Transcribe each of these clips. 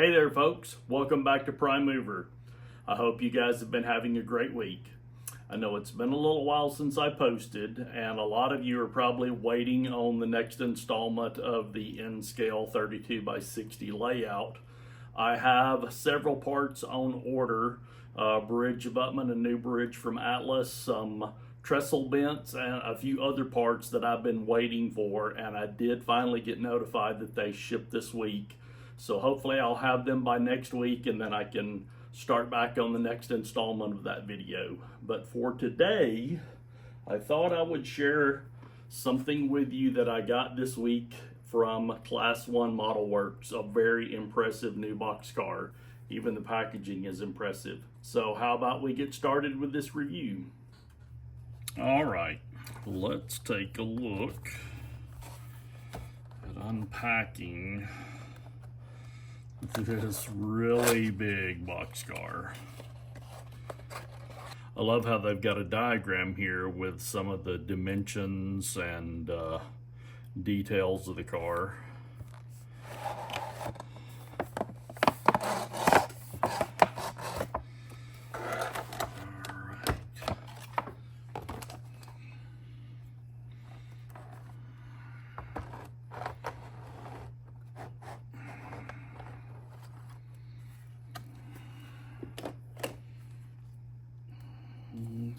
Hey there folks, welcome back to Prime Mover. I hope you guys have been having a great week. I know it's been a little while since I posted, and a lot of you are probably waiting on the next installment of the N-Scale 32x60 layout. I have several parts on order, bridge abutment, a new bridge from Atlas, some trestle bents, and a few other parts that I've been waiting for, and I did finally get notified that they shipped this week. So hopefully I'll have them by next week, and then I can start back on the next installment of that video. But for today, I thought I would share something with you that I got this week from Class 1 Model Works, a very impressive new boxcar. Even the packaging is impressive. So how about we get started with this review? All right, let's take a look at unpacking this really big boxcar. I love how they've got a diagram here with some of the dimensions and details of the car.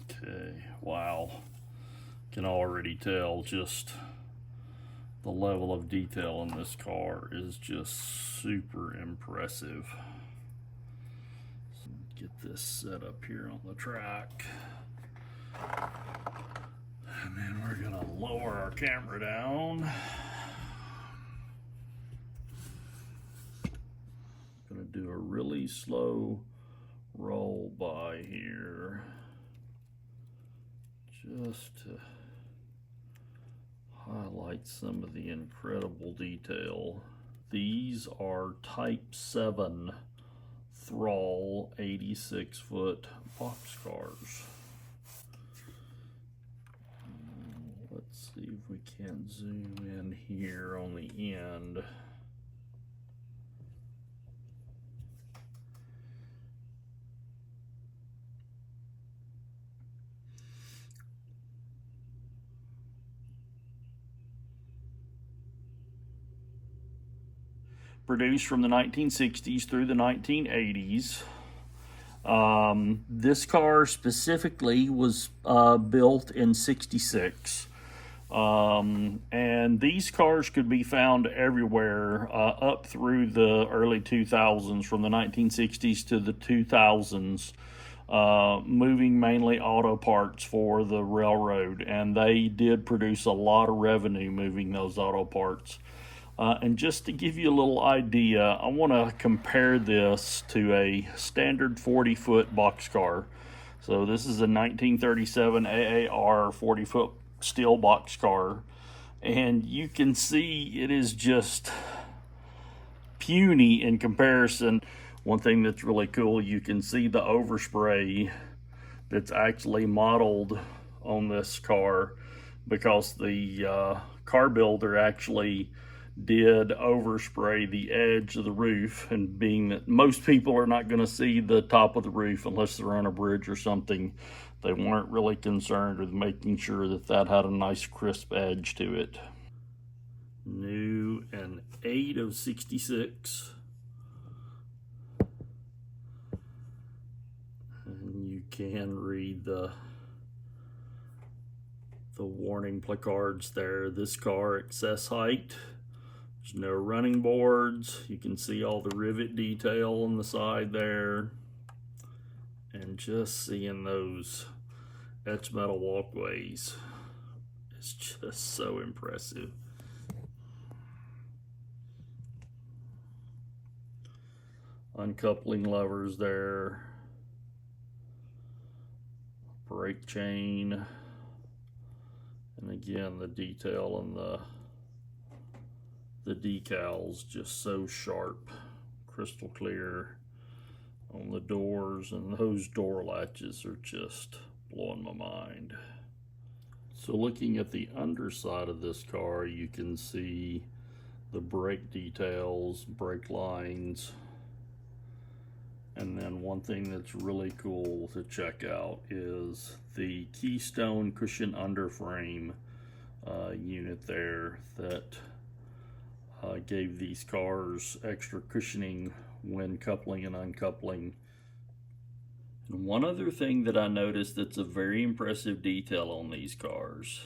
Okay, wow. Can already tell just the level of detail in this car is just super impressive. So get this set up here on the track. And then we're gonna lower our camera down. Gonna do a really slow roll by here, just to highlight some of the incredible detail. These are Type 7 Thrall 86-foot boxcars. Let's see if we can't zoom in here on the end. Produced from the 1960s through the 1980s. This car specifically was built in '66. And these cars could be found everywhere up through the early 2000s, from the 1960s to the 2000s, moving mainly auto parts for the railroad. And they did produce a lot of revenue moving those auto parts. And just to give you a little idea, I want to compare this to a standard 40-foot boxcar. So this is a 1937 AAR 40-foot steel boxcar. And you can see it is just puny in comparison. One thing that's really cool, you can see the overspray that's actually modeled on this car, because the car builder actually did overspray the edge of the roof, and being that most people are not going to see the top of the roof unless they're on a bridge or something, they weren't really concerned with making sure that that had a nice crisp edge to it. New and 8 of 66. And you can read the warning placards there. This car access height. There's no running boards. You can see all the rivet detail on the side there. And just seeing those etched metal walkways is just so impressive. Uncoupling levers there. Brake chain. And again, the detail on the decals, just so sharp, crystal clear on the doors, and those door latches are just blowing my mind. So looking at the underside of this car, you can see the brake details, brake lines, And then one thing that's really cool to check out is the Keystone cushion underframe unit there that gave these cars extra cushioning when coupling and uncoupling. And one other thing that I noticed that's a very impressive detail on these cars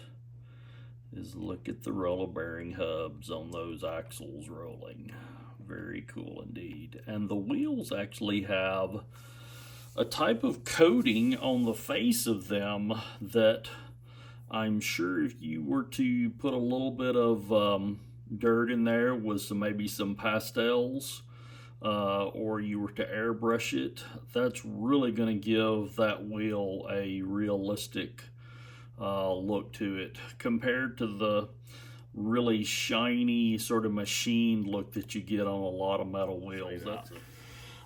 is look at the roller bearing hubs on those axles rolling. Very cool indeed. And the wheels actually have a type of coating on the face of them that I'm sure if you were to put a little bit of dirt in there with maybe some pastels, or you were to airbrush it, that's really going to give that wheel a realistic look to it compared to the really shiny sort of machined look that you get on a lot of metal wheels.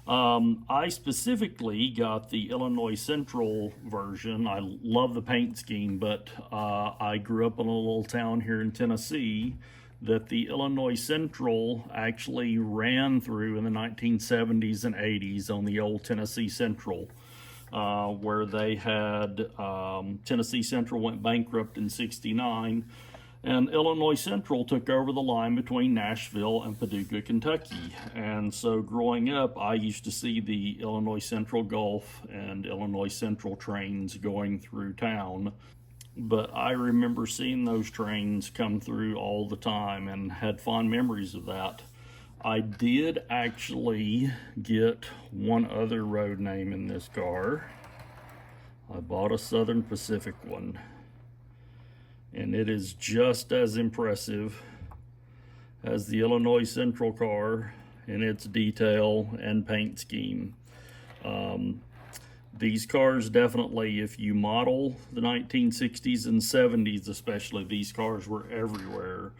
I specifically got the Illinois Central version. I love the paint scheme, but I grew up in a little town here in Tennessee that the Illinois Central actually ran through in the 1970s and 80s on the old Tennessee Central, where they had Tennessee Central went bankrupt in '69, and Illinois Central took over the line between Nashville and Paducah, Kentucky. And so growing up, I used to see the Illinois Central Gulf and Illinois Central trains going through town. But I remember seeing those trains come through all the time and had fond memories of that. I did actually get one other road name in this car. I bought a Southern Pacific one, and it is just as impressive as the Illinois Central car in its detail and paint scheme. These cars definitely, if you model the 1960s and 70s especially, these cars were everywhere,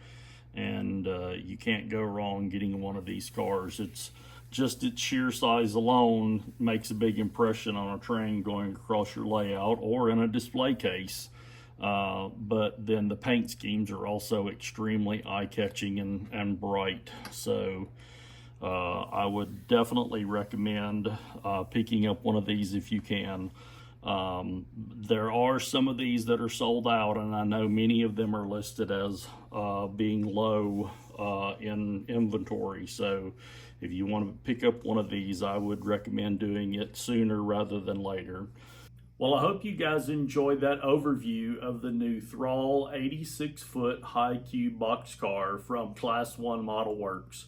and you can't go wrong getting one of these cars. It's just its sheer size alone makes a big impression on a train going across your layout or in a display case. But then the paint schemes are also extremely eye-catching and bright. So I would definitely recommend picking up one of these if you can. There are some of these that are sold out, and I know many of them are listed as being low in inventory. So if you want to pick up one of these, I would recommend doing it sooner rather than later. Well, I hope you guys enjoyed that overview of the new Thrall 86-foot high cube boxcar from Class 1 Model Works.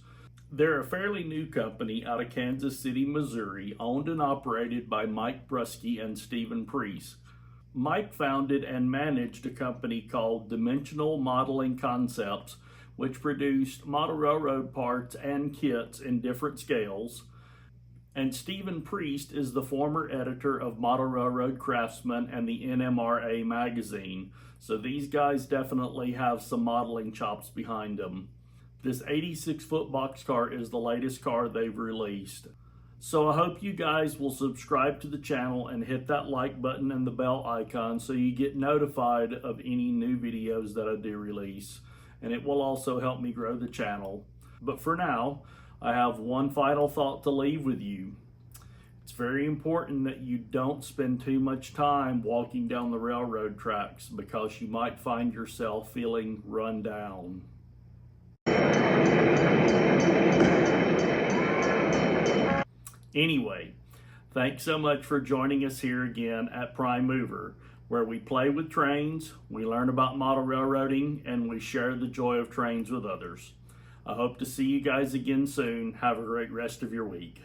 They're a fairly new company out of Kansas City, Missouri, owned and operated by Mike Brusky and Stephen Priest. Mike founded and managed a company called Dimensional Modeling Concepts, which produced model railroad parts and kits in different scales. And Stephen Priest is the former editor of Model Railroad Craftsman and the NMRA magazine. So these guys definitely have some modeling chops behind them. This 86-foot boxcar is the latest car they've released. So I hope you guys will subscribe to the channel and hit that like button and the bell icon so you get notified of any new videos that I do release. And it will also help me grow the channel. But for now, I have one final thought to leave with you. It's very important that you don't spend too much time walking down the railroad tracks because you might find yourself feeling run down. Anyway, thanks so much for joining us here again at Prime Mover, where we play with trains, we learn about model railroading, and we share the joy of trains with others. I hope to see you guys again soon. Have a great rest of your week.